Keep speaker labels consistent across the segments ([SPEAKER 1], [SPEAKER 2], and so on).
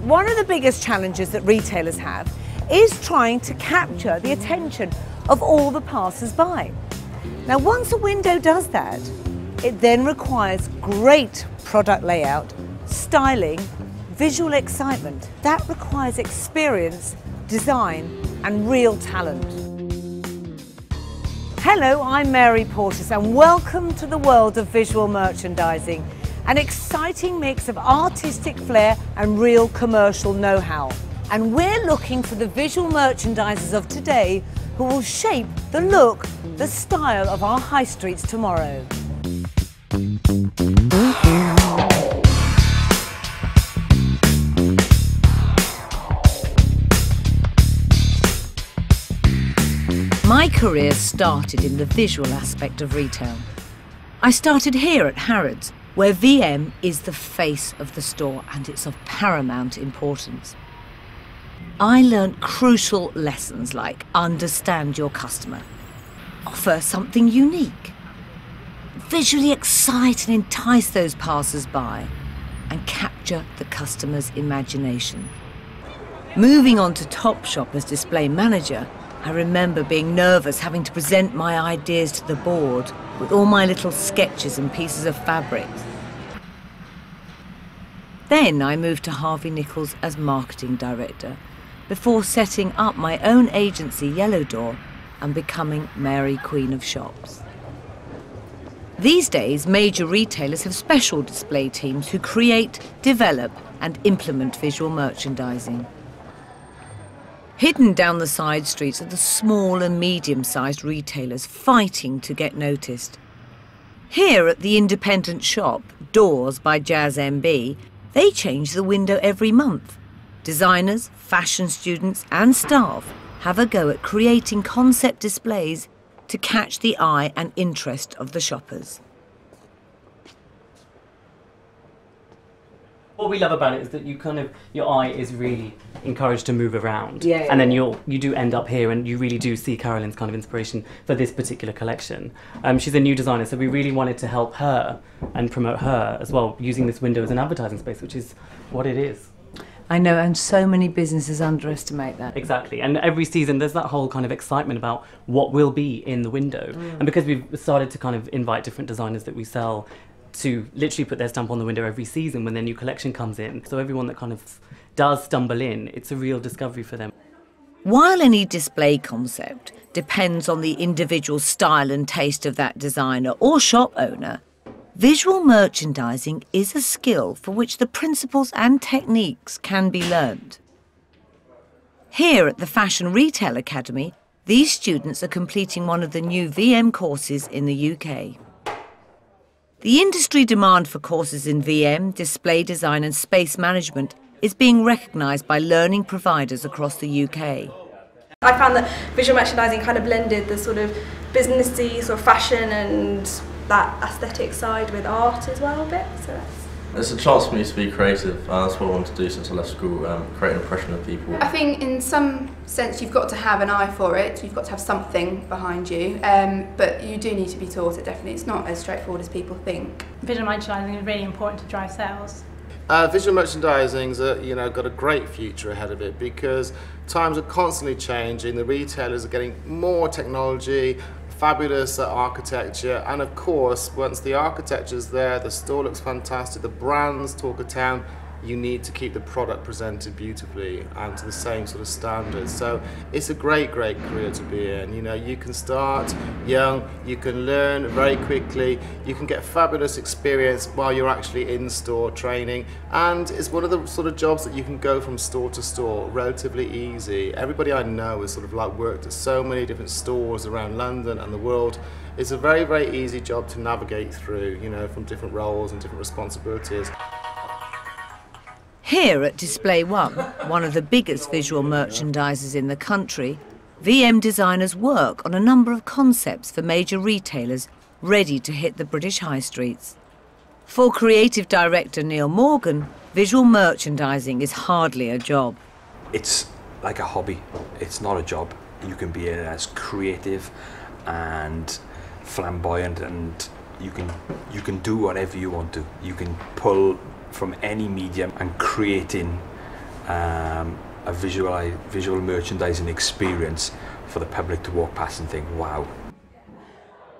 [SPEAKER 1] one of the biggest challenges that retailers have is trying to capture the attention of all the passers-by. Now, once a window does that, it then requires great product layout, styling, visual excitement. That requires experience, design, and real talent. Hello, I'm Mary Portas, and welcome to the world of visual merchandising, an exciting mix of artistic flair and real commercial know-how. And we're looking for the visual merchandisers of today who will shape the look, the style of our high streets tomorrow. My career started in the visual aspect of retail. I started here at Harrods, where VM is the face of the store and it's of paramount importance. I learnt crucial lessons like understand your customer, offer something unique, visually excite and entice those passers-by, and capture the customer's imagination. Moving on to Topshop as display manager, I remember being nervous having to present my ideas to the board with all my little sketches and pieces of fabric. Then I moved to Harvey Nichols as marketing director, before setting up my own agency, Yellow Door, and becoming Mary Queen of Shops. These days, major retailers have special display teams who create, develop, and implement visual merchandising. Hidden down the side streets are the small and medium-sized retailers fighting to get noticed. Here at the independent shop, Doors by Jazz MB, they change the window every month. Designers, fashion students and staff have a go at creating concept displays to catch the eye and interest of the shoppers.
[SPEAKER 2] What we love about it is that your eye is really encouraged to move around.
[SPEAKER 1] Yeah.
[SPEAKER 2] And then you do end up here and you really do see Carolyn's kind of inspiration for this particular collection. She's a new designer, so we really wanted to help her and promote her as well, using this window as an advertising space, which is what it is.
[SPEAKER 1] I know, and so many businesses underestimate that.
[SPEAKER 2] Exactly, and every season there's that whole kind of excitement about what will be in the window. And because we've started to kind of invite different designers that we sell to literally put their stamp on the window every season when their new collection comes in. So everyone that kind of does stumble in, it's a real discovery for them.
[SPEAKER 1] While any display concept depends on the individual style and taste of that designer or shop owner, visual merchandising is a skill for which the principles and techniques can be learned. Here at the Fashion Retail Academy, these students are completing one of the new VM courses in the UK. The industry demand for courses in VM, display design and space management is being recognised by learning providers across the UK.
[SPEAKER 3] I found that visual merchandising kind of blended the sort of businessy sort of fashion and that aesthetic side with art as well a bit. So
[SPEAKER 4] it's a chance for me to be creative, that's what I want to do since I left school, create an impression of people.
[SPEAKER 5] I think in some sense you've got to have an eye for it, you've got to have something behind you, but you do need to be taught it definitely. It's not as straightforward as people think.
[SPEAKER 6] Visual merchandising is really important to drive sales.
[SPEAKER 7] Visual merchandising's got a great future ahead of it because times are constantly changing, the retailers are getting more technology, fabulous architecture, and of course once the architecture's there, the store looks fantastic, the brands talk a town, you need to keep the product presented beautifully and to the same sort of standards. So it's a great career to be in. You know, you can start young, you can learn very quickly, you can get fabulous experience while you're actually in store training, and it's one of the sort of jobs that you can go from store to store relatively easy. Everybody I know has sort of like worked at so many different stores around London and the world. It's a very easy job to navigate through, you know, from different roles and different responsibilities.
[SPEAKER 1] Here at Display One, one of the biggest visual merchandisers in the country, VM designers work on a number of concepts for major retailers ready to hit the British high streets. For creative director Neil Morgan, visual merchandising is hardly a job.
[SPEAKER 8] It's like a hobby, it's not a job. You can be in it as creative and flamboyant, and you can do whatever you want to. You can pull from any medium and creating a visual merchandising experience for the public to walk past and think, wow.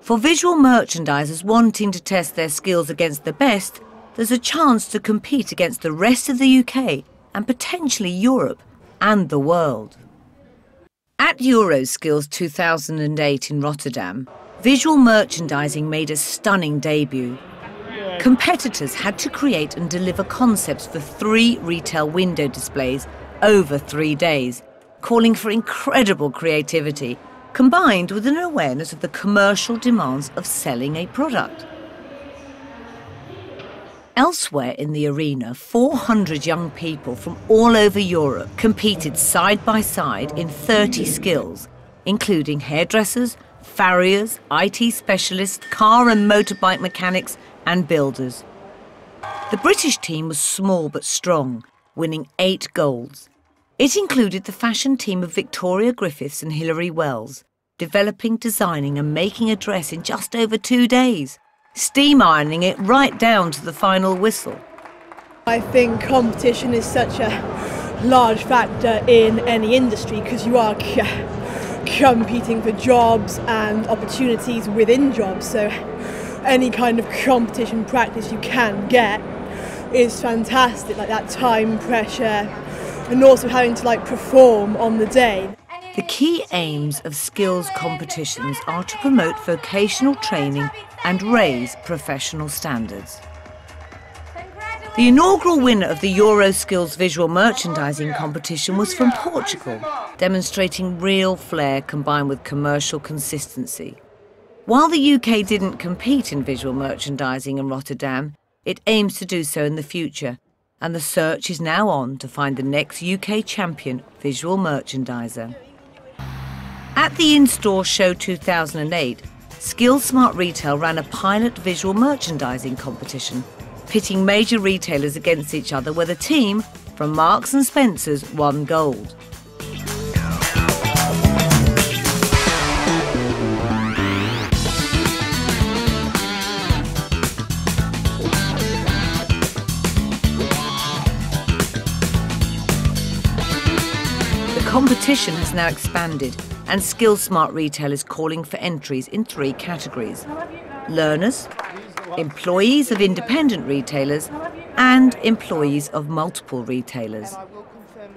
[SPEAKER 1] For visual merchandisers wanting to test their skills against the best, there's a chance to compete against the rest of the UK and potentially Europe and the world. At Euroskills 2008 in Rotterdam, visual merchandising made a stunning debut. Competitors had to create and deliver concepts for 3 retail window displays over 3 days, calling for incredible creativity, combined with an awareness of the commercial demands of selling a product. Elsewhere in the arena, 400 young people from all over Europe competed side by side in 30 skills, including hairdressers, farriers, IT specialists, car and motorbike mechanics and builders. The British team was small but strong, winning 8 golds. It included the fashion team of Victoria Griffiths and Hilary Wells, developing, designing and making a dress in just over 2 days, steam ironing it right down to the final whistle.
[SPEAKER 9] I think competition is such a large factor in any industry because you are competing for jobs and opportunities within jobs, so any kind of competition practice you can get is fantastic, like that time pressure and also having to perform on the day.
[SPEAKER 1] The key aims of skills competitions are to promote vocational training and raise professional standards. The inaugural winner of the Euroskills visual merchandising competition was from Portugal, demonstrating real flair combined with commercial consistency. While the UK didn't compete in visual merchandising in Rotterdam, it aims to do so in the future, and the search is now on to find the next UK champion visual merchandiser. At the In-Store Show 2008, Skill Smart Retail ran a pilot visual merchandising competition, pitting major retailers against each other, where the team from Marks & Spencer's won gold. The competition has now expanded, and Skill Smart Retail is calling for entries in 3 categories: learners, employees of independent retailers and employees of multiple retailers.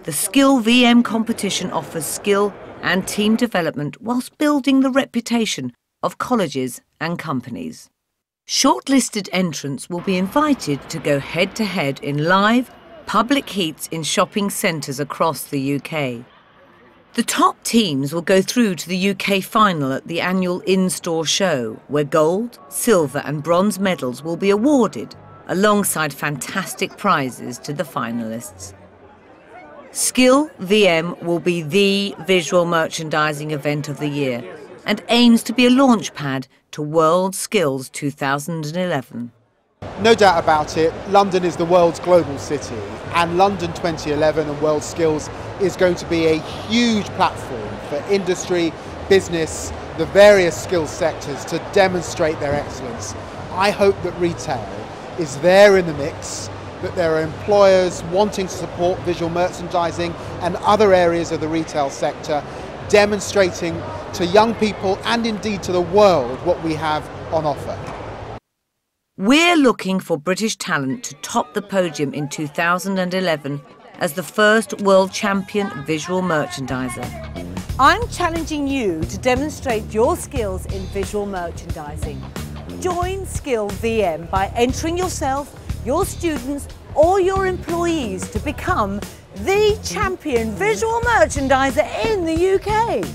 [SPEAKER 1] The skillVM competition offers skill and team development whilst building the reputation of colleges and companies. Shortlisted entrants will be invited to go head-to-head in live, public heats in shopping centres across the UK. The top teams will go through to the UK final at the annual In-Store Show, where gold, silver and bronze medals will be awarded alongside fantastic prizes to the finalists. skillVM will be the visual merchandising event of the year and aims to be a launchpad to World Skills 2011.
[SPEAKER 10] No doubt about it, London is the world's global city, and London 2011 and World Skills is going to be a huge platform for industry, business, the various skills sectors to demonstrate their excellence. I hope that retail is there in the mix, that there are employers wanting to support visual merchandising and other areas of the retail sector, demonstrating to young people and indeed to the world what we have on offer.
[SPEAKER 1] We're looking for British talent to top the podium in 2011 as the first world champion visual merchandiser.
[SPEAKER 11] I'm challenging you to demonstrate your skills in visual merchandising. Join skillVM by entering yourself, your students or your employees to become the champion visual merchandiser in the UK.